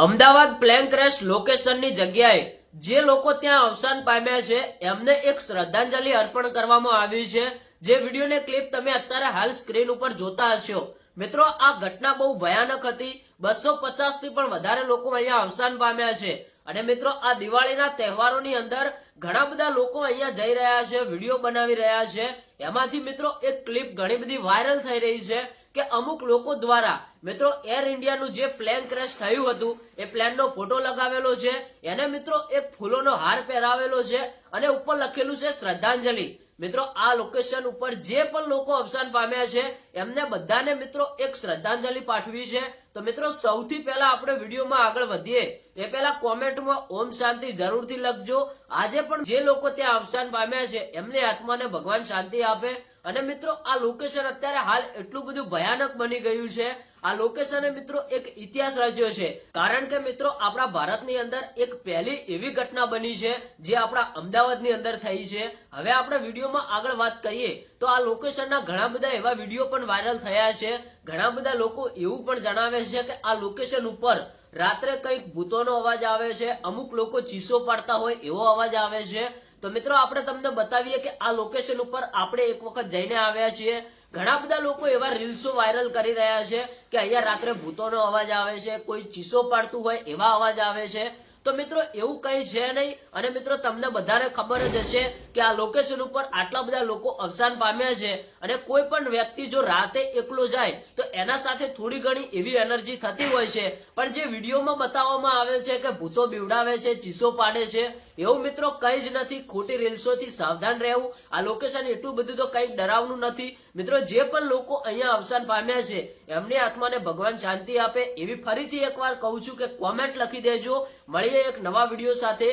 Ahmedabad plane crash લોકેશનની જગ્યાએ જે લોકો ત્યાં અવસાન પામ્યા છે એમને એક શ્રદ્ધાંજલિ અર્પણ કરવામાં આવી છે। જે વિડીયોની ક્લિપ તમે અત્યારે હાલ સ્ક્રીન ઉપર જોતા હશો। મિત્રો, આ ઘટના બહુ ભયાનક હતી। 250 થી પણ વધારે લોકો અહીંયા અવસાન પામ્યા છે અને મિત્રો, આ દિવાળીના તહેવારોની અંદર ઘણા બધા લોકો અહીંયા જઈ રહ્યા છે, વિડીયો બનાવી રહ્યા છે। એમાંથી મિત્રો એક ક્લિપ ઘણી બધી વાયરલ થઈ રહી છે કે અમુક લોકો દ્વારા મિત્રો એર ઇન્ડિયાનું જે પ્લેન ક્રેશ થયું હતું એ પ્લેનનો ફોટો લગાવેલો છે, એને મિત્રો એક ફૂલોનો હાર પહેરાવેલો છે અને ઉપર લખેલું છે શ્રદ્ધાંજલિ। મિત્રો, આ લોકેશન ઉપર જે પણ લોકો અવસાન પામ્યા છે એમને બધાને મિત્રો એક શ્રદ્ધાંજલિ પાઠવી છે। તો મિત્રો, સૌથી પહેલા આપણે વિડીયોમાં આગળ વધીએ એ પહેલા કોમેન્ટમાં ઓમ શાંતિ જરૂરથી લખજો। આજે પણ જે લોકો ત્યાં અવસાન પામ્યા છે એમની આત્માને ભગવાન શાંતિ આપે। અને મિત્રો, આ લોકેશન અત્યારે હાલ એટલું બધું ભયાનક બની ગયું છે। આ લોકેશને મિત્રો એક ઇતિહાસ રચ્યો છે, કારણ કે મિત્રો આપણા ભારતની અંદર એક પહેલી એવી ઘટના બની છે જે આપણા અમદાવાદની અંદર થઈ છે। હવે આપણે વિડીયોમાં આગળ વાત કરીએ તો આ લોકેશનના ઘણા બધા એવા વિડીયો પણ વાયરલ થયા છે। ઘણા બધા લોકો એવું પણ જણાવે છે કે આ લોકેશન ઉપર રાત્રે કંઈક ભૂતોનો અવાજ આવે છે, અમુક લોકો ચીસો પાડતા હોય એવો અવાજ આવે છે। તો મિત્રો, આપણે તમને બતાવીએ કે આ લોકેશન ઉપર આપણે એક વખત જઈને આવ્યા છીએ। ઘણા બધા લોકો એવા રીલ્સો વાયરલ કરી રહ્યા છે કે અહીંયા રાત્રે ભૂતોનો અવાજ આવે છે, કોઈ ચીસો પાડતું હોય એવા અવાજ આવે છે। તો મિત્રો, એવું કઈ છે નહીં। અને મિત્રો, તમને બધાને ખબર જ હશે કે આ લોકેશન ઉપર આટલા બધા લોકો અવસાન પામ્યા છે અને કોઈ પણ વ્યક્તિ જો રાતે એકલો જાય તો એના સાથે થોડી ઘણી એવી એનર્જી થતી હોય છે, પણ જે વિડીયોમાં બતાવવામાં આવે છે કે ભૂતો બીવડાવે છે, ચીસો પાડે છે, એવું મિત્રો કઈ જ નથી। ખોટી રીલ્સોથી સાવધાન રહેવું। આ લોકેશન એટલું બધું તો કંઈક ડરાવનું નથી। મિત્રો, જે પણ લોકો અહીંયા અવસાન પામ્યા છે એમની આત્માને ભગવાન શાંતિ આપે એવી ફરીથી એકવાર કહું છું કે કોમેન્ટ લખી દેજો। મળીએ એક નવા વિડીયો સાથે।